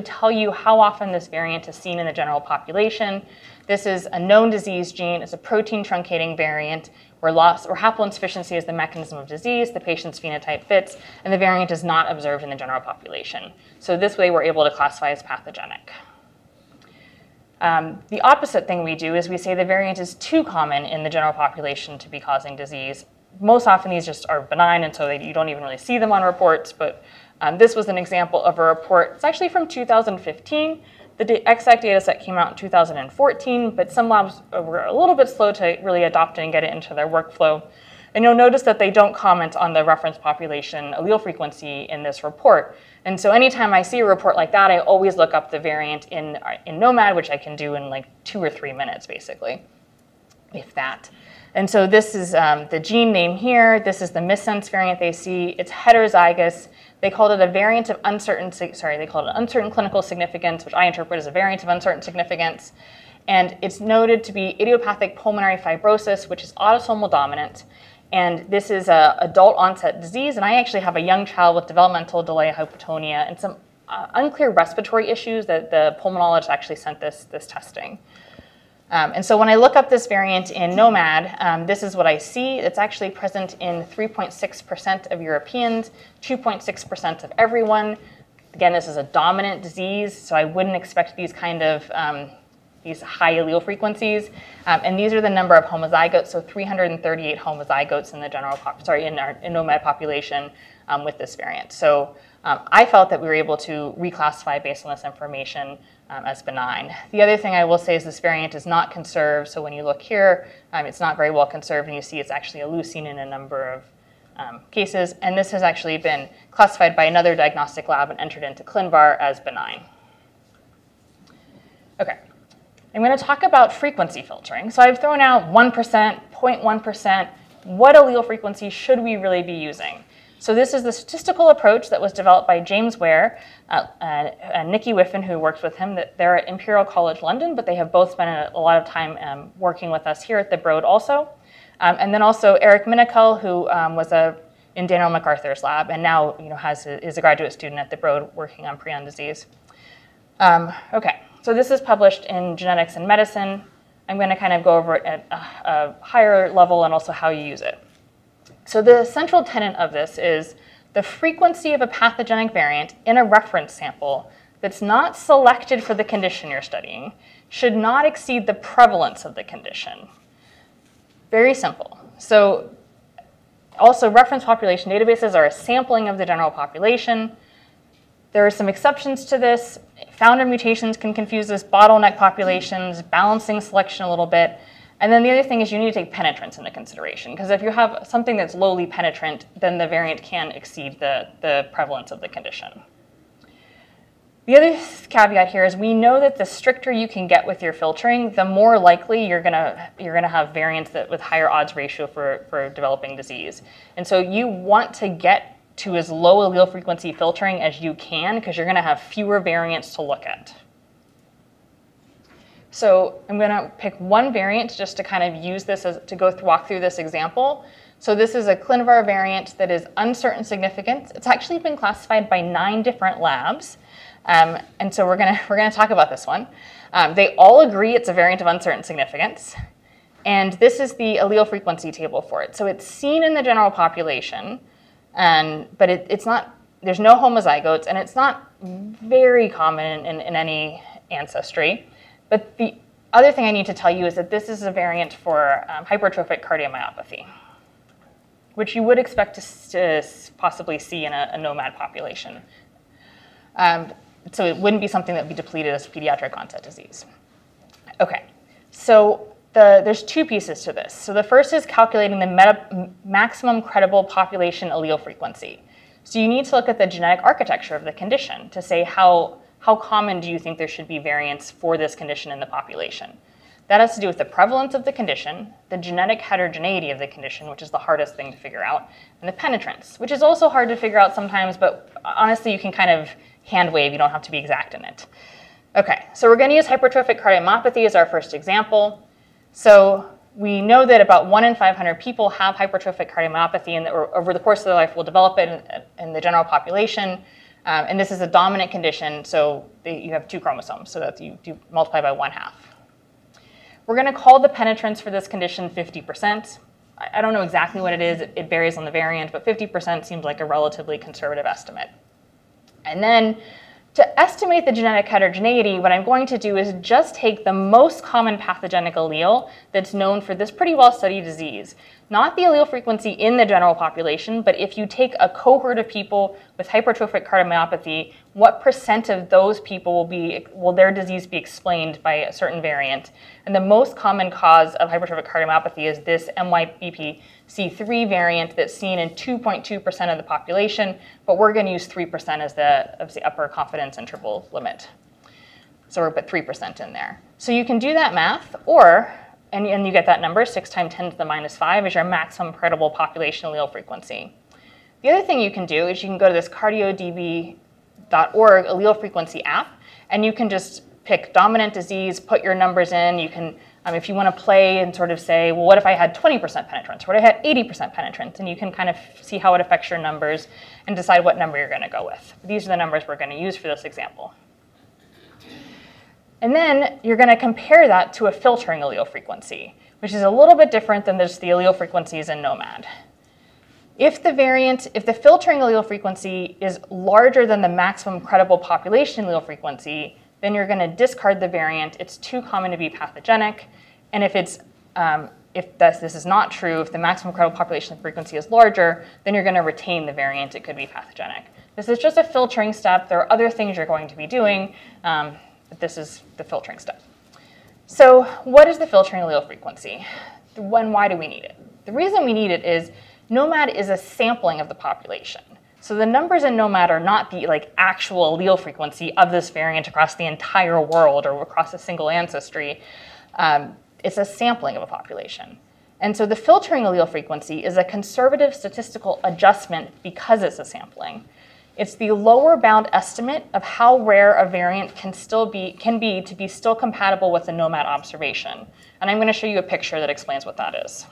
tell you how often this variant is seen in the general population. This is a known disease gene. It's a protein truncating variant where haploinsufficiency is the mechanism of disease, the patient's phenotype fits, and the variant is not observed in the general population. So this way we're able to classify as pathogenic. The opposite thing we do is we say the variant is too common in the general population to be causing disease. Most often these just are benign, and so you don't even really see them on reports, but this was an example of a report. It's actually from 2015. The exact data set came out in 2014, but some labs were a little bit slow to really adopt it and get it into their workflow. And you'll notice that they don't comment on the reference population allele frequency in this report. And so anytime I see a report like that, I always look up the variant in gnomAD, which I can do in like 2 or 3 minutes, basically, if that. And so this is the gene name here. This is the missense variant they see. It's heterozygous. They called it a variant of uncertain, they called it uncertain clinical significance, which I interpret as a variant of uncertain significance. And it's noted to be idiopathic pulmonary fibrosis, which is autosomal dominant. And this is an adult onset disease. And I actually have a young child with developmental delay hypotonia and some unclear respiratory issues that the pulmonologist actually sent this testing. And so when I look up this variant in gnomAD, this is what I see. It's actually present in 3.6% of Europeans, 2.6% of everyone. Again, this is a dominant disease, so I wouldn't expect these kind of these high allele frequencies. And these are the number of homozygotes, so 338 homozygotes in the in gnomAD population with this variant. So I felt that we were able to reclassify based on this information as benign. The other thing I will say is this variant is not conserved. So when you look here, it's not very well conserved, and you see it's actually a leucine in a number of cases. And this has actually been classified by another diagnostic lab and entered into ClinVar as benign. Okay, I'm going to talk about frequency filtering. So I've thrown out 1%, 0.1%. What allele frequency should we really be using? So this is the statistical approach that was developed by James Ware and Nikki Whiffen, who works with him. They're at Imperial College London, but they have both spent a lot of time working with us here at the Broad also. And then also Eric Minikel, who was in Daniel MacArthur's lab, and now is a graduate student at the Broad working on prion disease. Okay, so this is published in Genetics and Medicine. I'm going to kind of go over it at a higher level and also how you use it. So the central tenet of this is the frequency of a pathogenic variant in a reference sample that's not selected for the condition you're studying should not exceed the prevalence of the condition. Very simple. So also reference population databases are a sampling of the general population. There are some exceptions to this. Founder mutations can confuse this, bottleneck populations, balancing selection a little bit. And then the other thing is you need to take penetrance into consideration, because if you have something that's lowly penetrant, then the variant can exceed the prevalence of the condition. The other caveat here is we know that the stricter you can get with your filtering, the more likely you're gonna have variants with higher odds ratio for developing disease. And so you want to get to as low allele frequency filtering as you can because you're gonna have fewer variants to look at. So I'm gonna pick one variant just to kind of use this to walk through this example. So this is a ClinVar variant that is uncertain significance. It's actually been classified by 9 different labs. And so we're gonna talk about this one. They all agree it's a variant of uncertain significance. And this is the allele frequency table for it. So it's seen in the general population, but it's not, there's no homozygotes, and it's not very common in any ancestry. But the other thing I need to tell you is that this is a variant for hypertrophic cardiomyopathy, which you would expect to possibly see in a gnomAD population. So it wouldn't be something that would be depleted as pediatric onset disease. Okay, so there's 2 pieces to this. So the first is calculating the maximum credible population allele frequency. So you need to look at the genetic architecture of the condition to say how common do you think there should be variants for this condition in the population. That has to do with the prevalence of the condition, the genetic heterogeneity of the condition, which is the hardest thing to figure out, and the penetrance, which is also hard to figure out sometimes, but honestly you can kind of hand wave, you don't have to be exact in it. Okay, so we're going to use hypertrophic cardiomyopathy as our first example. So we know that about 1 in 500 people have hypertrophic cardiomyopathy, and over the course of their life will develop it in the general population. And this is a dominant condition, so you have 2 chromosomes, so that you do multiply by 1/2. We're going to call the penetrance for this condition 50%. I don't know exactly what it is. It varies on the variant, but 50% seems like a relatively conservative estimate. And then to estimate the genetic heterogeneity, what I'm going to do is just take the most common pathogenic allele that's known for this pretty well-studied disease. Not the allele frequency in the general population, but if you take a cohort of people with hypertrophic cardiomyopathy, what % of those people will their disease be explained by a certain variant? And the most common cause of hypertrophic cardiomyopathy is this MYBPC3 variant that's seen in 2.2% of the population, but we're going to use 3% as the upper confidence interval limit. So we're put 3% in there. So you can do that math, and you get that number, 6 times 10 to the minus 5 is your maximum credible population allele frequency. The other thing you can do is you can go to this cardiodb.org allele frequency app, and you can just pick dominant disease, put your numbers in. You can, if you want to play and sort of say, well, what if I had 20% penetrance? What if I had 80% penetrance? And you can kind of see how it affects your numbers and decide what number you're going to go with. These are the numbers we're going to use for this example. And then you're going to compare that to a filtering allele frequency, which is a little bit different than just the allele frequencies in gnomAD. If the filtering allele frequency is larger than the maximum credible population allele frequency, then you're going to discard the variant. It's too common to be pathogenic. And if this is not true, if the maximum credible population frequency is larger, then you're going to retain the variant. It could be pathogenic. This is just a filtering step. There are other things you're going to be doing. But this is the filtering step. So what is the filtering allele frequency? Why do we need it? The reason we need it is gnomAD is a sampling of the population. So the numbers in gnomAD are not the actual allele frequency of this variant across the entire world or across a single ancestry. It's a sampling of a population. And so the filtering allele frequency is a conservative statistical adjustment because it's a sampling. It's the lower bound estimate of how rare a variant can be to be still compatible with the gnomAD observation. And I'm going to show you a picture that explains what that is.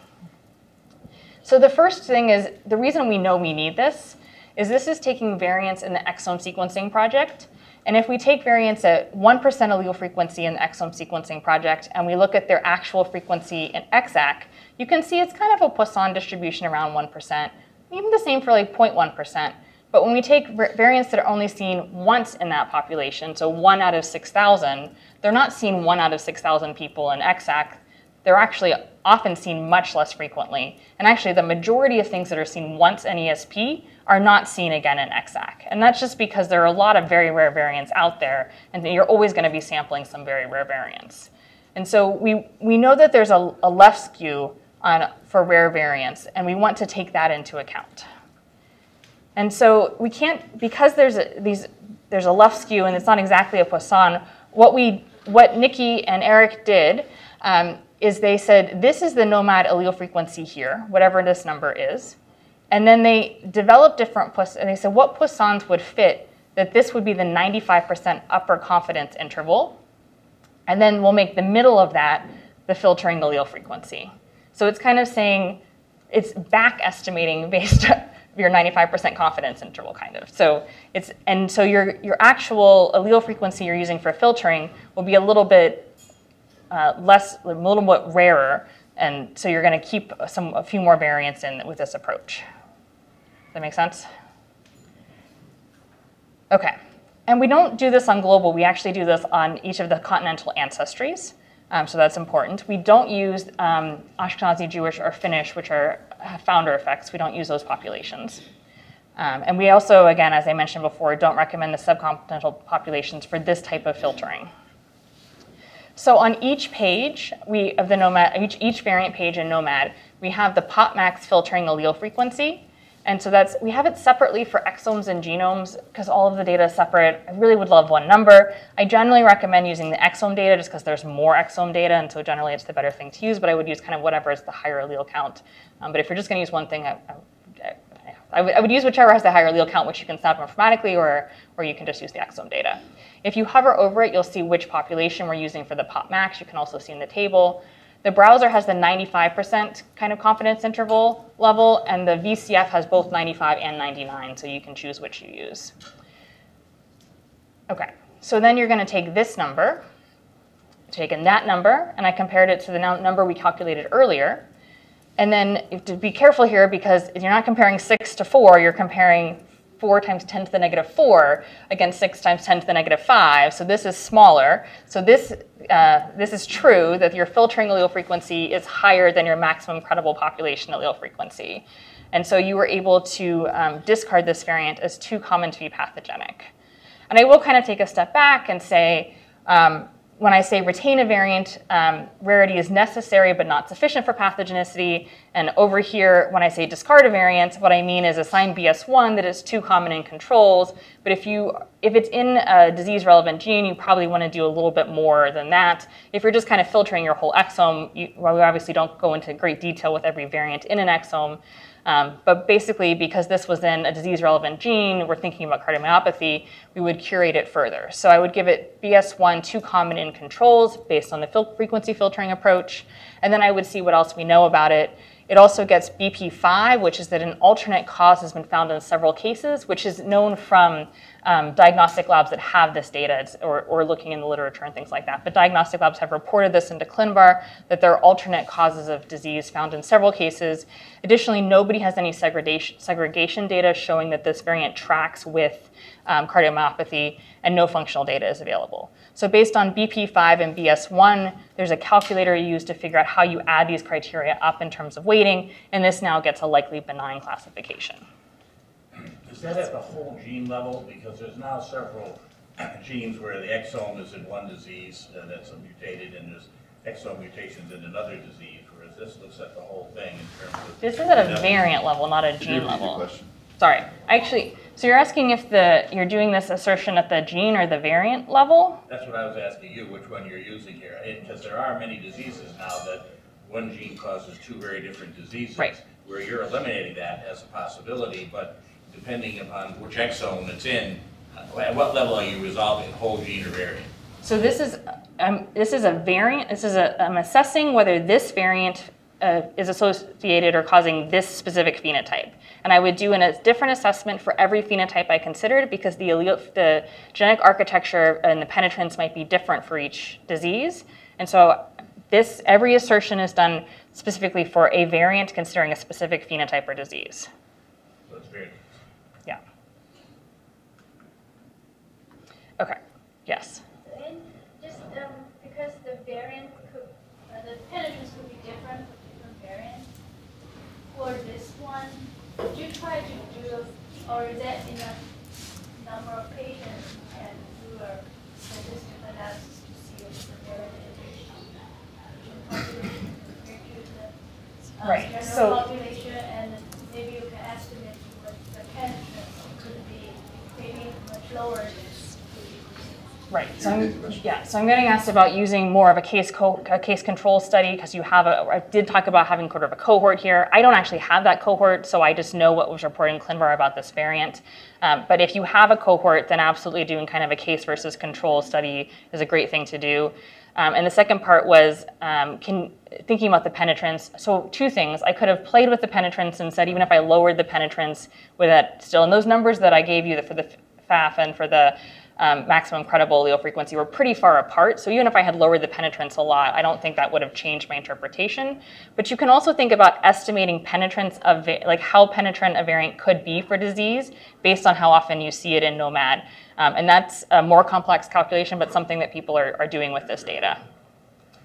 So the first thing is, the reason we know we need this is taking variants in the exome sequencing project. And if we take variants at 1% allele frequency in the exome sequencing project, and we look at their actual frequency in EXAC, you can see it's kind of a Poisson distribution around 1%, even the same for 0.1%. But when we take variants that are only seen once in that population, so 1 out of 6,000, they're not seen 1 out of 6,000 people in EXAC. They're actually often seen much less frequently. And actually, the majority of things that are seen once in ESP are not seen again in EXAC. And that's just because there are a lot of very rare variants out there, and you're always going to be sampling some very rare variants. And so we know that there's a left skew for rare variants, and we want to take that into account. And so we can't, because there's there's a left skew, and it's not exactly a Poisson. What Nikki and Eric did is they said, this is the gnomAD allele frequency here, whatever this number is. And then they developed different Poissons, and they said what Poissons would fit that this would be the 95% upper confidence interval. And then we'll make the middle of that the filtering allele frequency. So it's kind of saying, it's back estimating based on your 95% confidence interval, kind of. So so your actual allele frequency you're using for filtering will be a little bit a little bit rarer, and so you're going to keep a few more variants in with this approach. Does that make sense? Okay, and we don't do this on global. We actually do this on each of the continental ancestries, so that's important. We don't use Ashkenazi Jewish or Finnish, which have founder effects. We don't use those populations. And we also, again, as I mentioned before, don't recommend the subcontinental populations for this type of filtering. So on each page of the gnomAD, each variant page in gnomAD, we have the PopMax filtering allele frequency. And so we have it separately for exomes and genomes because all of the data is separate. I really would love one number. I generally recommend using the exome data just because there's more exome data, and so generally it's the better thing to use, but I would use kind of whatever is the higher allele count. But if you're just going to use one thing, I would use whichever has the higher allele count, which you can set up informatically, or you can just use the exome data. If you hover over it, you'll see which population we're using for the PopMax. You can also see in the table. The browser has the 95% kind of confidence interval level, and the VCF has both 95 and 99, so you can choose which you use. Okay, so then you're going to take this number, taken that number, and I compared it to the number we calculated earlier. And then you have to be careful here because you're not comparing 6 to 4, you're comparing 4 times 10 to the negative 4 against 6 times 10 to the negative 5. So this is smaller. So this is true that your filtering allele frequency is higher than your maximum credible population allele frequency. And so you were able to discard this variant as too common to be pathogenic. And I will kind of take a step back and say, when I say retain a variant, rarity is necessary but not sufficient for pathogenicity. And over here, when I say discard a variant, what I mean is assign BS1 that is too common in controls. But if it's in a disease-relevant gene, you probably want to do a little bit more than that. If you're just kind of filtering your whole exome, well, we obviously don't go into great detail with every variant in an exome. But basically, because this was in a disease-relevant gene, we're thinking about cardiomyopathy, we would curate it further. So I would give it BS1 too common in controls based on the frequency filtering approach. And then I would see what else we know about it. It also gets BP5, which is that an alternate cause has been found in several cases, which is known from diagnostic labs that have this data or looking in the literature and things like that. But diagnostic labs have reported this into ClinVar, that there are alternate causes of disease found in several cases. Additionally, nobody has any segregation data showing that this variant tracks with cardiomyopathy, and no functional data is available. So based on BP5 and BS1, there's a calculator you use to figure out how you add these criteria up in terms of weighting, and this now gets a likely benign classification. Is that at the whole gene level? Because there's now several genes where the exome is in one disease that's mutated, and there's exome mutations in another disease, whereas this looks at the whole thing in terms of... This is at a variant level, not a gene level. Question? Sorry, actually, so you're asking if you're doing this assertion at the gene or the variant level? That's what I was asking you, which one you're using here. Because there are many diseases now that one gene causes two very different diseases, right, where you're eliminating that as a possibility, but depending upon which exome it's in, at what level are you resolving, whole gene or variant? So this is a variant. I'm assessing whether this variant is associated or causing this specific phenotype. And I would do a different assessment for every phenotype I considered because the genetic architecture and the penetrance might be different for each disease. And so every assertion is done specifically for a variant considering a specific phenotype or disease. So it's variant. Yeah. Okay. Yes. And just because the variant the penetrance could be different for different variants. For this one, did you try to do, or is that enough number of patients and do a statistical analysis to see if the variant is compared to the right. general population, and maybe you can estimate what the penetrance could be, maybe much lower than Right. So Your I'm, question. yeah. So I'm getting asked about using more of a case control study because you have I did talk about having sort of a cohort here. I don't actually have that cohort, so I just know what was reported in ClinVar about this variant. But if you have a cohort, then absolutely doing kind of a case versus control study is a great thing to do. And the second part was thinking about the penetrance. So two things. I could have played with the penetrance and said even if I lowered the penetrance with that still, and those numbers that I gave you for the FAF and for the maximum credible allele frequency were pretty far apart. So even if I had lowered the penetrance a lot, I don't think that would have changed my interpretation. But you can also think about estimating penetrance of, like how penetrant a variant could be for disease based on how often you see it in gnomAD. And that's a more complex calculation, but something that people are doing with this data.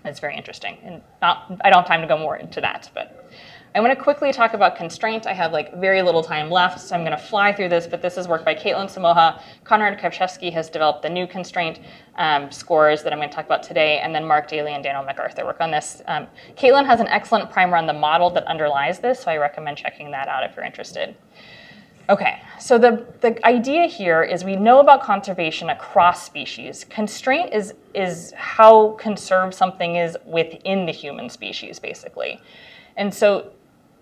It's very interesting. And I don't have time to go more into that, but I want to quickly talk about constraint. I have like very little time left, so I'm going to fly through this, but this is work by Caitlin Samoha. Konrad Kravchevsky has developed the new constraint scores that I'm going to talk about today, and then Mark Daly and Daniel MacArthur work on this. Caitlin has an excellent primer on the model that underlies this, so I recommend checking that out if you're interested. Okay, so the idea here is we know about conservation across species. Constraint is how conserved something is within the human species, basically. And so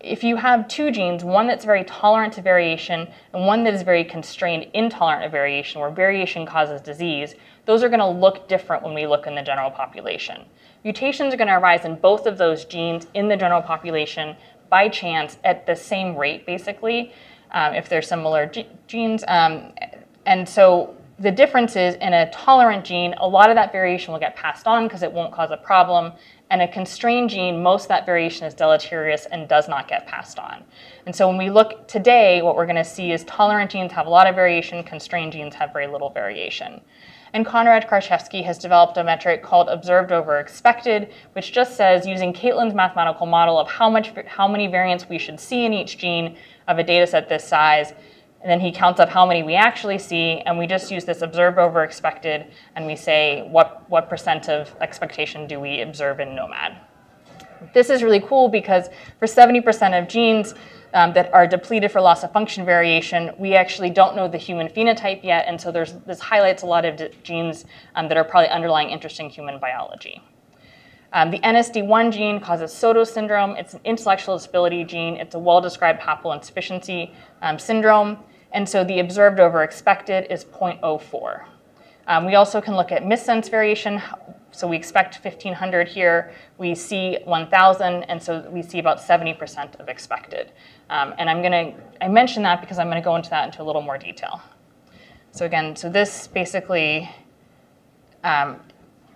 if you have two genes, one that's very tolerant to variation and one that is very constrained intolerant of variation, where variation causes disease, those are going to look different when we look in the general population. Mutations are going to arise in both of those genes in the general population by chance at the same rate, basically, if they're similar genes. And so the difference is in a tolerant gene, a lot of that variation will get passed on because it won't cause a problem. And a constrained gene, most of that variation is deleterious and does not get passed on. And so when we look today, what we're going to see is tolerant genes have a lot of variation, constrained genes have very little variation. And Konrad Kravchevsky has developed a metric called observed over expected, which just says using Caitlin's mathematical model of how many variants we should see in each gene of a data set this size, and then he counts up how many we actually see, and we just use this observed over expected, and we say what percent of expectation do we observe in gnomAD. This is really cool because for 70% of genes that are depleted for loss of function variation, we actually don't know the human phenotype yet, and so this highlights a lot of genes that are probably underlying interesting human biology. The NSD1 gene causes Soto syndrome. It's an intellectual disability gene. It's a well-described haploinsufficiency syndrome. And so the observed over expected is 0.04. We also can look at missense variation. So we expect 1,500 here. We see 1,000, and so we see about 70% of expected. And I mention that because I'm going to go into that into a little more detail. So again, so this basically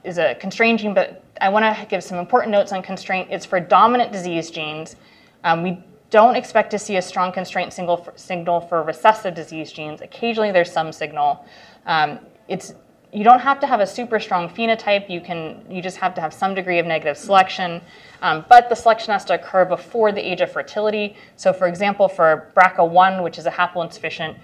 is a constrained gene, but I want to give some important notes on constraint. It's for dominant disease genes. We don't expect to see a strong constraint signal for recessive disease genes. Occasionally there's some signal. You don't have to have a super strong phenotype. You just have to have some degree of negative selection. But the selection has to occur before the age of fertility. So for example, for BRCA1, which is a haploinsufficient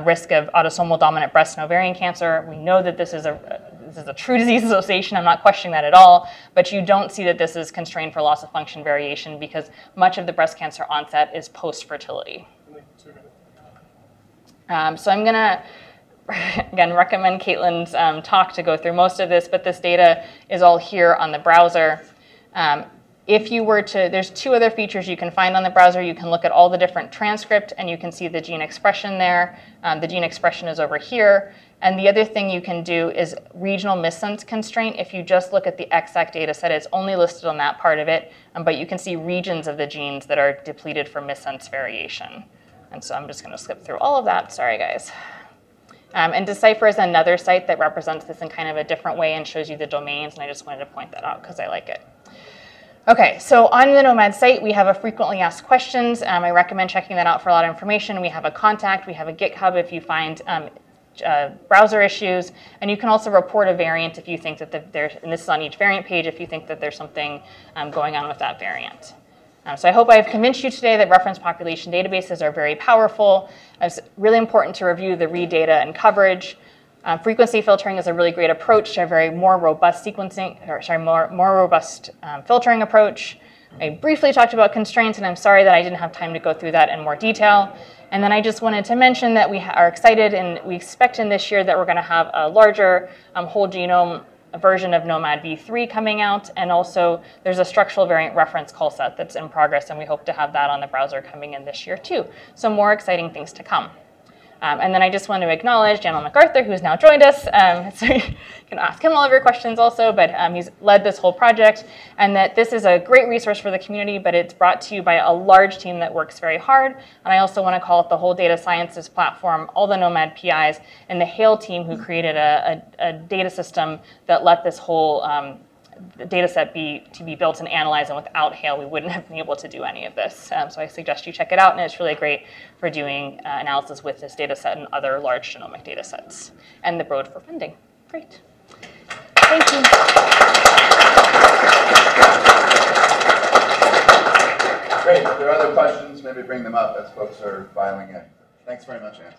risk of autosomal dominant breast and ovarian cancer, we know that this is a true disease association. I'm not questioning that at all, but you don't see that this is constrained for loss of function variation because much of the breast cancer onset is post-fertility. So I'm going to, again, recommend Caitlin's talk to go through most of this, but this data is all here on the browser. If you were to, there's two other features you can find on the browser. You can look at all the different transcript and you can see the gene expression there. The gene expression is over here. And the other thing you can do is regional missense constraint. If you just look at the exact data set, it's only listed on that part of it, but you can see regions of the genes that are depleted for missense variation. And so I'm just going to skip through all of that. Sorry, guys. And Decipher is another site that represents this in kind of a different way and shows you the domains, and I just wanted to point that out because I like it. Okay, so on the gnomAD site, we have a frequently asked questions. I recommend checking that out for a lot of information. We have a contact, we have a GitHub if you find browser issues, and you can also report a variant if you think that there's, and this is on each variant page, if you think that there's something going on with that variant. So I hope I've convinced you today that reference population databases are very powerful. It's really important to review the read data and coverage. Frequency filtering is a really great approach to a very more robust sequencing, or sorry, more robust filtering approach. I briefly talked about constraints, and I'm sorry that I didn't have time to go through that in more detail. And then I just wanted to mention that we are excited and we expect in this year that we're going to have a larger whole genome version of gnomAD v3 coming out, and also there's a structural variant reference call set that's in progress, and we hope to have that on the browser coming in this year too. So more exciting things to come. And then I just want to acknowledge Daniel MacArthur, who's now joined us. So you can ask him all of your questions also, but he's led this whole project, and that this is a great resource for the community, but it's brought to you by a large team that works very hard. And I also want to call out the whole data sciences platform, all the gnomAD PIs, and the HAIL team who created a data system that let this whole data set be built and analyzed, and without HAIL we wouldn't have been able to do any of this. So I suggest you check it out, and it's really great for doing analysis with this data set and other large genomic data sets. And the road for funding. Great. Thank you. Great. If there are other questions, maybe bring them up as folks are filing in. Thanks very much, Anne.